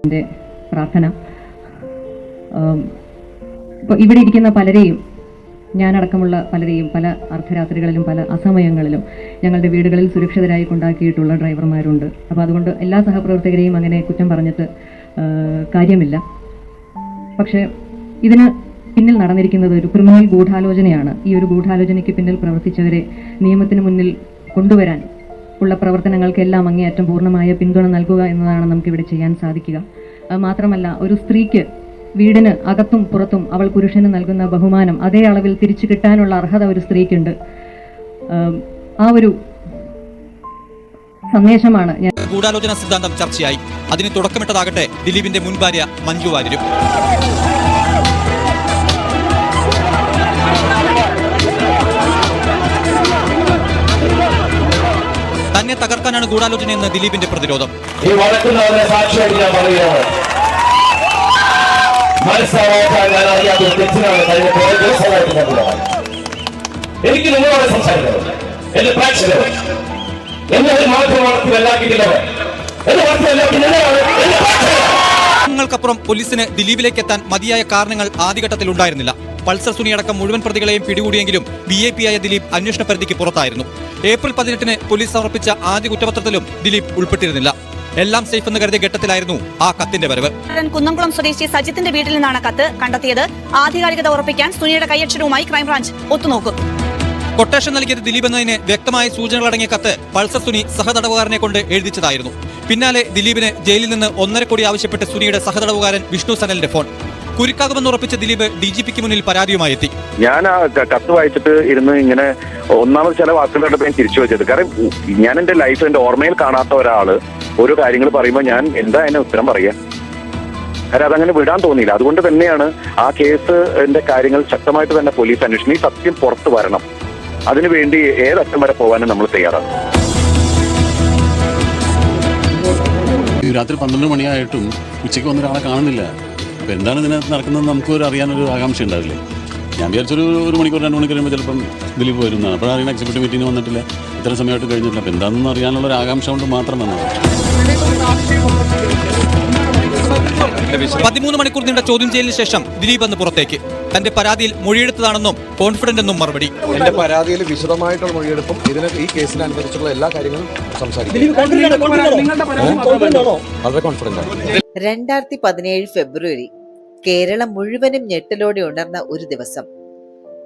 എൻ്റെ പ്രാർത്ഥന. ഇപ്പോൾ ഇവിടെ ഇരിക്കുന്ന പലരെയും, ഞാനടക്കമുള്ള പലരെയും പല അർദ്ധരാത്രികളിലും പല അസമയങ്ങളിലും ഞങ്ങളുടെ വീടുകളിൽ സുരക്ഷിതരായി കൊണ്ടാക്കിയിട്ടുള്ള ഡ്രൈവർമാരുണ്ട്. അപ്പോൾ അതുകൊണ്ട് എല്ലാ സഹപ്രവർത്തകരെയും അങ്ങനെ കുറ്റം പറഞ്ഞിട്ട് കാര്യമില്ല. പക്ഷേ ഇതിന് പിന്നിൽ നടന്നിരിക്കുന്നത് ഒരു ക്രിമിനൽ ഗൂഢാലോചനയാണ്. ഈ ഒരു ഗൂഢാലോചനയ്ക്ക് പിന്നിൽ പ്രവർത്തിച്ചവരെ നിയമത്തിന് മുന്നിൽ കൊണ്ടുവരാൻ ഉള്ള പ്രവർത്തനങ്ങൾക്കെല്ലാം അങ്ങേയറ്റം പൂർണ്ണമായ പിന്തുണ നൽകുക എന്നതാണ് നമുക്കിവിടെ ചെയ്യാൻ സാധിക്കുക. മാത്രമല്ല, ഒരു സ്ത്രീക്ക് വീടിന് അകത്തും പുറത്തും അവൾ പുരുഷന് നൽകുന്ന ബഹുമാനം അതേ അളവിൽ തിരിച്ചു കിട്ടാനുള്ള അർഹത ഒരു സ്ത്രീക്കുണ്ട്. ആ ഒരു സന്ദേശമാണ് ഞാൻ. ഗൂഢാലോചന സിദ്ധാന്തം ചർച്ചയായി. അതിന് തുടക്കമിട്ടതാകട്ടെ ദിലീപിന്റെ മുൻ ഭാര്യ മഞ്ജു വാര്യരും. തന്നെ തകർക്കാനാണ് ഗൂഢാലോചനയെന്ന് ദിലീപിന്റെ പ്രതിരോധം. ഈ വഴക്കുന്നവരെ സാക്ഷിയായിട്ട് ഞാൻ പറയുകയാണ്, എനിക്ക് നിങ്ങളോട് സംസാരിക്കുന്നത് എന്റെ പ്രേക്ഷകർ, എന്നെ ഒരു മാധ്യമത്തിൽ എല്ലാക്കിയിട്ടില്ലവർ, ങ്ങൾക്കപ്പുറം പോലീസിന് ദിലീപിലേക്ക് എത്താൻ മതിയായ കാരണങ്ങൾ ആദ്യഘട്ടത്തിൽ ഉണ്ടായിരുന്നില്ല. പൾസർ സുനിയടക്കം മുഴുവൻ പ്രതികളെയും പിടികൂടിയെങ്കിലും VIP ആയ ദിലീപ് അന്വേഷണ പരിധിക്ക് പുറത്തായിരുന്നു. ഏപ്രിൽ 18-ന് പോലീസ് സമർപ്പിച്ച ആദ്യ കുറ്റപത്രത്തിലും ദിലീപ് ഉൾപ്പെട്ടിരുന്നില്ല. എല്ലാം സേഫ് എന്ന് കരുതിയ ഘട്ടത്തിലായിരുന്നു ആ കത്തിന്റെ വരവ്. കുന്നംകുളം സ്വദേശി സജിത്തിന്റെ വീട്ടിൽ നിന്നാണ് കത്ത് കണ്ടെത്തിയത്. ആധികാരികത ഉറപ്പിക്കാൻ സുനിയുടെ കൈയക്ഷരവുമായി ക്രൈംബ്രാഞ്ച് ഒത്തുനോക്കും. കൊട്ടേഷൻ നൽകിയത് ദിലീപ് എന്നതിന് വ്യക്തമായ സൂചനകളടങ്ങിയ കത്ത് പൾസർ സുനി സഹതടവുകാരനെ കൊണ്ട് എഴുതിച്ചതായിരുന്നു. പിന്നാലെ ദിലീപിന് ജയിലിൽ നിന്ന് 1.5 കോടി ആവശ്യപ്പെട്ട് സുനിയുടെ സഹതടവുകാരൻ വിഷ്ണു സനലിന്റെ ഫോൺ. കുരുക്കാകുമെന്ന് ഉറപ്പിച്ച ദിലീപ് DGPക്ക് മുന്നിൽ പരാതിയുമായി എത്തി. ഞാൻ ആ കത്ത് വായിച്ചിട്ട് ഇരുന്ന് ഇങ്ങനെ ഒന്നാമത് ചില വാക്കുകളുടെ പേര് തിരിച്ചു വെച്ചത്. കാരണം ഞാൻ എന്റെ ലൈഫ്, എന്റെ ഓർമ്മയിൽ കാണാത്ത ഒരാള് ഓരോ കാര്യങ്ങൾ പറയുമ്പോൾ ഞാൻ എന്താ അതിന് ഉത്തരം പറയാ? കാരണം അതങ്ങനെ വിടാൻ തോന്നിയില്ല. അതുകൊണ്ട് തന്നെയാണ് ആ കേസ് എന്റെ കാര്യങ്ങൾ ശക്തമായിട്ട് തന്നെ പോലീസ് അന്വേഷണം. ഈ സത്യം പുറത്തു വരണം. അതിനുവേണ്ടി ഏതറ്റം വരെ പോകാനും നമ്മൾ തയ്യാറാണ്. രാത്രി 12 മണിയായിട്ടും ഉച്ചയ്ക്ക് വന്നൊരാളെ കാണുന്നില്ല. അപ്പോൾ എന്താണ് ഇതിനകത്ത് നടക്കുന്നതെന്ന് നമുക്കൊരു അറിയാനൊരു ആകാംക്ഷ ഉണ്ടാവില്ലേ? ഞാൻ വിചാരിച്ചൊരു 1 മണിക്കൂർ 2 മണിക്കൂർ കഴിയുമ്പോൾ ചിലപ്പം ദിലീപ് വരുന്നതാണ്. അപ്പോഴറിയാൻ എക്സിക്യൂട്ടീവ് മീറ്റിംഗ് വന്നിട്ടില്ല, ഇത്ര സമയമായിട്ട് കഴിഞ്ഞിട്ടില്ല. അപ്പോൾ എന്താണെന്ന് അറിയാനുള്ളൊരു ആകാംക്ഷ കൊണ്ട് മാത്രം വന്നതാണ്. 13 മണിക്കൂർ നീണ്ട ചോദ്യം ചെയ്യലിന് ശേഷം ദിലീപ് അന്ന് പുറത്തേക്ക്. തന്റെ പരാതിയിൽ മൊഴിയെടുത്തതാണെന്നും കോൺഫിഡന്റ് എന്നും മറുപടി. എന്റെ പരാതിയിൽ വിശദമായിട്ടുള്ള മൊഴിയെടുപ്പും ഈ കേസിനനുസരിച്ചുള്ള എല്ലാ കാര്യങ്ങളും സംസാരിക്കും. വളരെ കോൺഫിഡന്റ് ആണ്. 2017 ഫെബ്രുവരി കേരളം മുഴുവനും ഞെട്ടലോടെ ഉണർന്ന ഒരു ദിവസം.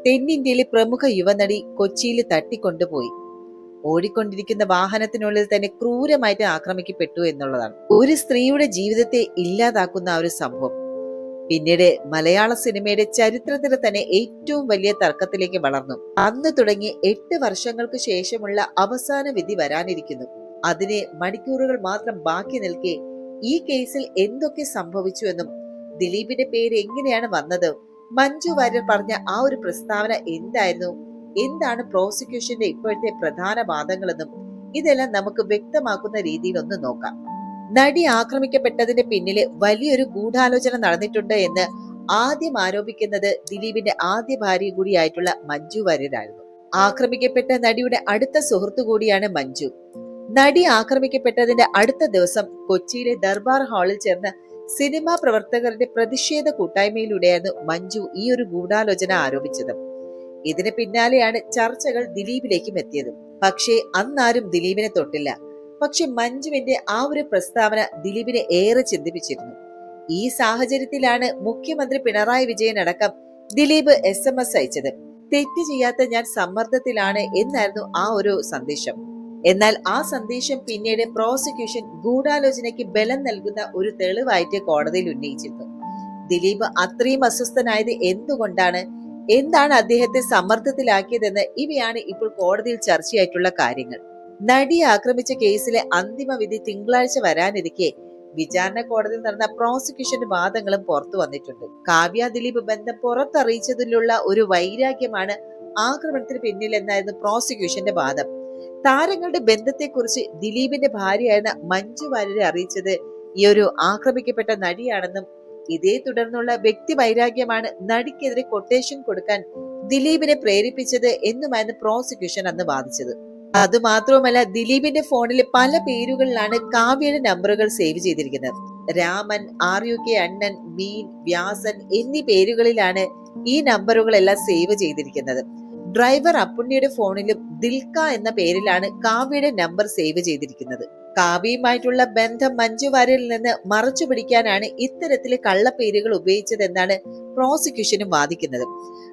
തെന്നിന്ത്യയിലെ പ്രമുഖ യുവനടി കൊച്ചിയിൽ തട്ടിക്കൊണ്ടുപോയി. ഓടിക്കൊണ്ടിരിക്കുന്ന വാഹനത്തിനുള്ളിൽ തന്നെ ക്രൂരമായിട്ട് ആക്രമിക്കപ്പെട്ടു എന്നുള്ളതാണ്. ഒരു സ്ത്രീയുടെ ജീവിതത്തെ ഇല്ലാതാക്കുന്ന ആ ഒരു സംഭവം പിന്നീട് മലയാള സിനിമയുടെ ചരിത്രത്തിൽ തന്നെ ഏറ്റവും വലിയ തർക്കത്തിലേക്ക് വളർന്നു. അന്ന് തുടങ്ങി 8 വർഷങ്ങൾക്ക് ശേഷമുള്ള അവസാന വിധി വരാനിരിക്കുന്നു. അതിന് മണിക്കൂറുകൾ മാത്രം ബാക്കി നിൽക്കെ ഈ കേസിൽ എന്തൊക്കെ സംഭവിച്ചു എന്നും ദിലീപിന്റെ പേര് എങ്ങനെയാണ് വന്നത്, മഞ്ജു വാര്യർ പറഞ്ഞ ആ ഒരു പ്രസ്താവന എന്തായിരുന്നു, എന്താണ് പ്രോസിക്യൂഷന്റെ ഇപ്പോഴത്തെ പ്രധാന വാദങ്ങളെന്നും ഇതെല്ലാം നമുക്ക് വ്യക്തമാക്കുന്ന രീതിയിൽ ഒന്ന് നോക്കാം. നടി ആക്രമിക്കപ്പെട്ടതിന്റെ പിന്നില് വലിയൊരു ഗൂഢാലോചന നടന്നിട്ടുണ്ട് എന്ന് ആദ്യം ആരോപിക്കുന്നത് ദിലീപിന്റെ ആദ്യ ഭാര്യ കൂടിയായിട്ടുള്ള മഞ്ജു വാര്യരായിരുന്നു. ആക്രമിക്കപ്പെട്ട നടിയുടെ അടുത്ത സുഹൃത്തു കൂടിയാണ് മഞ്ജു. നടി ആക്രമിക്കപ്പെട്ടതിന്റെ അടുത്ത ദിവസം കൊച്ചിയിലെ ദർബാർ ഹാളിൽ ചേർന്ന സിനിമാ പ്രവർത്തകരുടെ പ്രതിഷേധ കൂട്ടായ്മയിലൂടെയായിരുന്നു മഞ്ജു ഈ ഒരു ഗൂഢാലോചന ആരോപിച്ചത്. ഇതിന് പിന്നാലെയാണ് ചർച്ചകൾ ദിലീപിലേക്കും എത്തിയത്. പക്ഷേ അന്നാരും ദിലീപിനെ തൊട്ടില്ല. പക്ഷെ മഞ്ജുവിന്റെ ആ ഒരു പ്രസ്താവന ദിലീപിനെ ഏറെ ചിന്തിപ്പിച്ചിരുന്നു. ഈ സാഹചര്യത്തിലാണ് മുഖ്യമന്ത്രി പിണറായി വിജയൻ അടക്കം ദിലീപ് SMS അയച്ചത്. തെറ്റ് ചെയ്യാത്ത ഞാൻ സമ്മർദ്ദത്തിലാണ് എന്നായിരുന്നു ആ ഒരു സന്ദേശം. എന്നാൽ ആ സന്ദേശം പിന്നീട് പ്രോസിക്യൂഷൻ ഗൂഢാലോചനയ്ക്ക് ബലം നൽകുന്ന ഒരു തെളിവായിട്ട് കോടതിയിൽ ഉന്നയിച്ചിരുന്നു. ദിലീപ് അത്രയും അസ്വസ്ഥനായത് എന്തുകൊണ്ടാണ്, എന്താണ് അദ്ദേഹത്തെ സമ്മർദ്ദത്തിലാക്കിയതെന്ന് ഇവയാണ് ഇപ്പോൾ കോടതിയിൽ ചർച്ചയായിട്ടുള്ള കാര്യങ്ങൾ. നടിയെ ആക്രമിച്ച കേസിലെ അന്തിമ വിധി തിങ്കളാഴ്ച വരാനിരിക്കെ വിചാരണ കോടതിയിൽ നടന്ന പ്രോസിക്യൂഷന്റെ വാദങ്ങളും പുറത്തു വന്നിട്ടുണ്ട്. കാവ്യ ദിലീപ് ബന്ധം പുറത്തറിയിച്ചതിലുള്ള ഒരു വൈരാഗ്യമാണ് ആക്രമണത്തിന് പിന്നിലെന്നായിരുന്നു പ്രോസിക്യൂഷന്റെ വാദം. താരങ്ങളുടെ ബന്ധത്തെക്കുറിച്ച് ദിലീപിന്റെ ഭാര്യയായിരുന്ന മഞ്ജു വാര്യരെ അറിയിച്ചത് ഈ ഒരു ആക്രമിക്കപ്പെട്ട നടിയാണെന്നും ഇതേ തുടർന്നുള്ള വ്യക്തി വൈരാഗ്യമാണ് നടിക്കെതിരെ കൊട്ടേഷൻ കൊടുക്കാൻ ദിലീപിനെ പ്രേരിപ്പിച്ചത് എന്നുമായിരുന്നു പ്രോസിക്യൂഷൻ അന്ന് വാദിച്ചത്. അതുമാത്രവുമല്ല, ദിലീപിന്റെ ഫോണിൽ പല പേരുകളിലാണ് കാവ്യയുടെ നമ്പറുകൾ സേവ് ചെയ്തിരിക്കുന്നത്. രാമൻ, RUK അണ്ണൻ, മീൻ, വ്യാസൻ എന്നീ പേരുകളിലാണ് ഈ നമ്പറുകളെല്ലാം സേവ് ചെയ്തിരിക്കുന്നത്. ഡ്രൈവർ അപ്പുണ്ണിയുടെ ഫോണിലും ദിൽക്ക എന്ന പേരിലാണ് കാവ്യയുടെ നമ്പർ സേവ് ചെയ്തിരിക്കുന്നത്. കാവ്യയുമായിട്ടുള്ള ബന്ധം മഞ്ജു വാര്യരിൽ നിന്ന് മറച്ചു പിടിക്കാനാണ് ഇത്തരത്തിലെ കള്ളപ്പേരുകൾ ഉപയോഗിച്ചതെന്നാണ് പ്രോസിക്യൂഷനും വാദിക്കുന്നത്.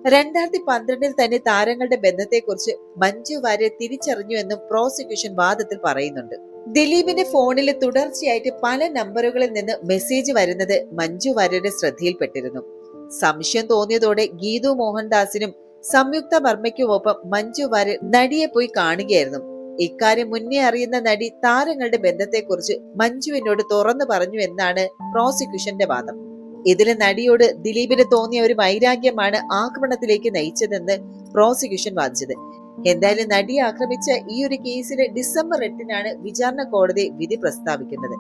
2012 തന്നെ താരങ്ങളുടെ ബന്ധത്തെക്കുറിച്ച് മഞ്ജു വാര്യർ തിരിച്ചറിഞ്ഞു എന്നും പ്രോസിക്യൂഷൻ വാദത്തിൽ പറയുന്നുണ്ട്. ദിലീപിന്റെ ഫോണിൽ തുടർച്ചയായിട്ട് പല നമ്പറുകളിൽ നിന്ന് മെസ്സേജ് വരുന്നത് മഞ്ജു വാര്യരുടെ ശ്രദ്ധയിൽപ്പെട്ടിരുന്നു. സംശയം തോന്നിയതോടെ ഗീതു മോഹൻദാസിനും സംയുക്ത വർമ്മയ്ക്കുമൊപ്പം മഞ്ജു വാര്യർ നടിയെ പോയി കാണുകയായിരുന്നു. ഇക്കാര്യം മുന്നേ അറിയുന്ന നടി താരങ്ങളുടെ ബന്ധത്തെക്കുറിച്ച് മഞ്ജുവിനോട് തുറന്നു പറഞ്ഞു എന്നാണ് പ്രോസിക്യൂഷന്റെ വാദം. ഇതിന് നടിയോട് ദിലീപിന് തോന്നിയ ഒരു വൈരാഗ്യമാണ് ആക്രമണത്തിലേക്ക് നയിച്ചതെന്ന് പ്രോസിക്യൂഷൻ വാദിച്ചത്. എന്തായാലും നടിയെ ആക്രമിച്ച ഈ ഒരു കേസിൽ ഡിസംബർ 8 വിചാരണ കോടതി വിധി പ്രസ്താവിക്കുന്നത്.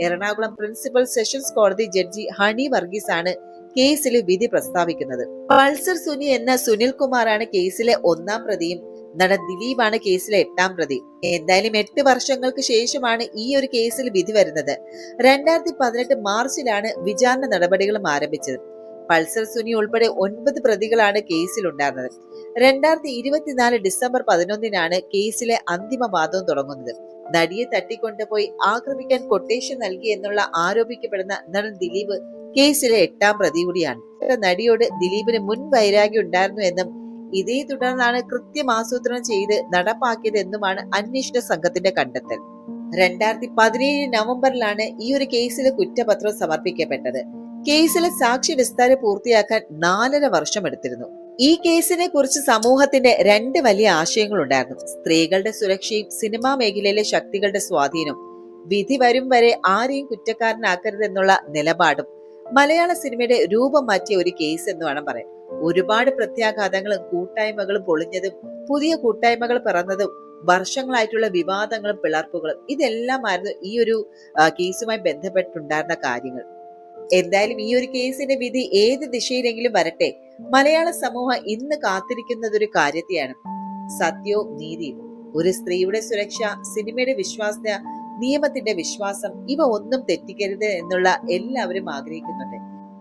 എറണാകുളം പ്രിൻസിപ്പൽ സെഷൻസ് കോടതി ജഡ്ജി ഹണി വർഗീസ് ആണ് കേസിൽ വിധി പ്രസ്താവിക്കുന്നത്. പൾസർ സുനി എന്ന സുനിൽ കുമാറാണ് കേസിലെ 1ാം പ്രതിയും നടൻ ദിലീപാണ് കേസിലെ 8ാം പ്രതി. എന്തായാലും 8 വർഷങ്ങൾക്ക് ശേഷമാണ് ഈ ഒരു കേസിൽ വിധി വരുന്നത്. 2018 മാർച്ചിലാണ് വിചാരണ നടപടികളും ആരംഭിച്ചത്. പൾസർ സുനി ഉൾപ്പെടെ 9 പ്രതികളാണ് കേസിലുണ്ടായിരുന്നത്. 2024 ഡിസംബർ 11 കേസിലെ അന്തിമ വാദവും തുടങ്ങുന്നത്. നടിയെ തട്ടിക്കൊണ്ടുപോയി ആക്രമിക്കാൻ കൊട്ടേഷൻ നൽകി എന്നുള്ള ആരോപിക്കപ്പെടുന്ന നടൻ ദിലീപ് കേസിലെ 8ാം പ്രതി കൂടിയാണ്. നടിയോട് ദിലീപിന് മുൻ വൈരാഗ്യം ഉണ്ടായിരുന്നു എന്നും ഇതേ തുടർന്നാണ് കൃത്യം ആസൂത്രണം ചെയ്ത് നടപ്പാക്കിയത് എന്നുമാണ് അന്വേഷണ സംഘത്തിന്റെ കണ്ടെത്തൽ. 2017 നവംബറിലാണ് ഈ ഒരു കേസിലെ കുറ്റപത്രം സമർപ്പിക്കപ്പെട്ടത്. കേസിലെ സാക്ഷി വിസ്താരം പൂർത്തിയാക്കാൻ 4.5 വർഷം എടുത്തിരുന്നു. ഈ കേസിനെ കുറിച്ച് സമൂഹത്തിന്റെ 2 വലിയ ആശയങ്ങൾ ഉണ്ടായിരുന്നു. സ്ത്രീകളുടെ സുരക്ഷയും സിനിമാ മേഖലയിലെ ശക്തികളുടെ സ്വാധീനവും, വിധി വരും വരെ ആരെയും കുറ്റക്കാരനാക്കരുതെന്നുള്ള നിലപാടും മലയാള സിനിമയുടെ രൂപം മാറ്റിയ ഒരു കേസ് എന്ന് വേണം പറയാൻ. ഒരുപാട് പ്രത്യാഘാതങ്ങളും കൂട്ടായ്മകളും പൊളിഞ്ഞതും പുതിയ കൂട്ടായ്മകൾ പിറന്നതും വർഷങ്ങളായിട്ടുള്ള വിവാദങ്ങളും പിളർപ്പുകളും ഇതെല്ലാമായിരുന്നു ഈ ഒരു കേസുമായി ബന്ധപ്പെട്ടുണ്ടായിരുന്ന കാര്യങ്ങൾ. എന്തായാലും ഈ ഒരു കേസിന്റെ വിധി ഏത് ദിശയിലെങ്കിലും വരട്ടെ, മലയാള സമൂഹം ഇന്ന് കാത്തിരിക്കുന്നത് ഒരു കാര്യത്തെയാണ്: സത്യവും നീതിയും. ഒരു സ്ത്രീയുടെ സുരക്ഷ, സിനിമയുടെ വിശ്വാസ്യത, നിയമത്തിന്റെ വിശ്വാസം, ഇവ ഒന്നും തെറ്റിക്കരുത് എന്നുള്ള എല്ലാവരും ആഗ്രഹിക്കുന്നുണ്ട്.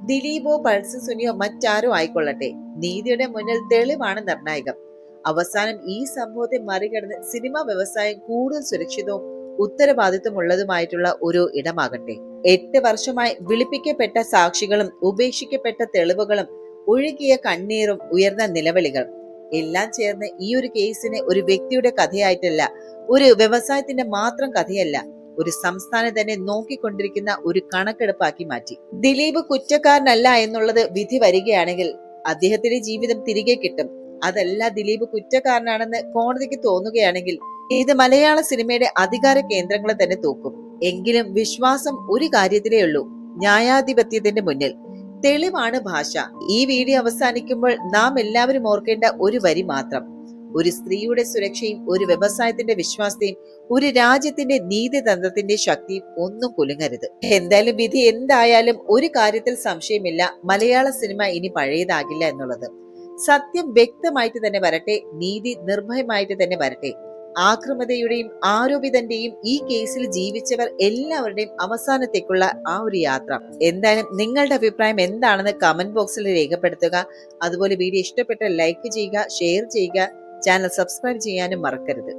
ദിലീപോ പൾസർ സുനിയോ മറ്റാരോ ആയിക്കൊള്ളട്ടെ, നീതിയുടെ മുന്നിൽ തെളിവാണ് നിർണായകം. അവസാനം ഈ സംഭവത്തെ മറികടന്ന് സിനിമാ വ്യവസായം കൂടുതൽ സുരക്ഷിതവും ഉത്തരവാദിത്വമുള്ളതുമായിട്ടുള്ള ഒരു ഇടമാകട്ടെ. 8 വർഷമായി വിളിപ്പിക്കപ്പെട്ട സാക്ഷികളും ഉപേക്ഷിക്കപ്പെട്ട തെളിവുകളും ഒഴുകിയ കണ്ണീറും ഉയർന്ന നിലവിളികൾ എല്ലാം ചേർന്ന് ഈ ഒരു കേസിനെ ഒരു വ്യക്തിയുടെ കഥയായിട്ടല്ല, ഒരു വ്യവസായത്തിന്റെ മാത്രം കഥയല്ല, ഒരു സംസ്ഥാനം തന്നെ നോക്കിക്കൊണ്ടിരിക്കുന്ന ഒരു കണക്കെടുപ്പാക്കി മാറ്റി. ദിലീപ് കുറ്റക്കാരനല്ല എന്നുള്ളത് വിധി വരികയാണെങ്കിൽ അദ്ദേഹത്തിന്റെ ജീവിതം തിരികെ കിട്ടും. അതല്ല, ദിലീപ് കുറ്റക്കാരനാണെന്ന് കോടതിക്ക് തോന്നുകയാണെങ്കിൽ ഇത് മലയാള സിനിമയുടെ അധികാര കേന്ദ്രങ്ങളെ തന്നെ തൂക്കും. എങ്കിലും വിശ്വാസം ഒരു കാര്യത്തിലേ ഉള്ളൂ: ന്യായാധിപത്യത്തിന്റെ മുന്നിൽ. തെളിവാണ് ഭാഷ. ഈ വീഡിയോ അവസാനിക്കുമ്പോൾ നാം എല്ലാവരും ഓർക്കേണ്ട ഒരു വരി മാത്രം: ഒരു സ്ത്രീയുടെ സുരക്ഷയും ഒരു വ്യവസായത്തിന്റെ വിശ്വാസത്തെയും ഒരു രാജ്യത്തിന്റെ നീതിതന്ത്രത്തിന്റെ ശക്തിയും ഒന്നും കുലുങ്ങരുത്. എന്തായാലും വിധി എന്തായാലും ഒരു കാര്യത്തിൽ സംശയമില്ല: മലയാള സിനിമ ഇനി പഴയതാകില്ല എന്നുള്ളത്. സത്യം വ്യക്തമായിട്ട് തന്നെ വരട്ടെ, നീതി നിർഭയമായിട്ട് തന്നെ വരട്ടെ. ആക്രമതയുടെയും ആരോപിതന്റെയും ഈ കേസിൽ ജീവിച്ചവർ എല്ലാവരുടെയും അവസാനത്തേക്കുള്ള ആ ഒരു യാത്ര. എന്തായാലും നിങ്ങളുടെ അഭിപ്രായം എന്താണെന്ന് കമന്റ് ബോക്സിൽ രേഖപ്പെടുത്തുക. അതുപോലെ വീഡിയോ ഇഷ്ടപ്പെട്ട ലൈക്ക് ചെയ്യുക, ഷെയർ ചെയ്യുക, ചാനൽ സബ്സ്ക്രൈബ് ചെയ്യാനും മറക്കരുത്.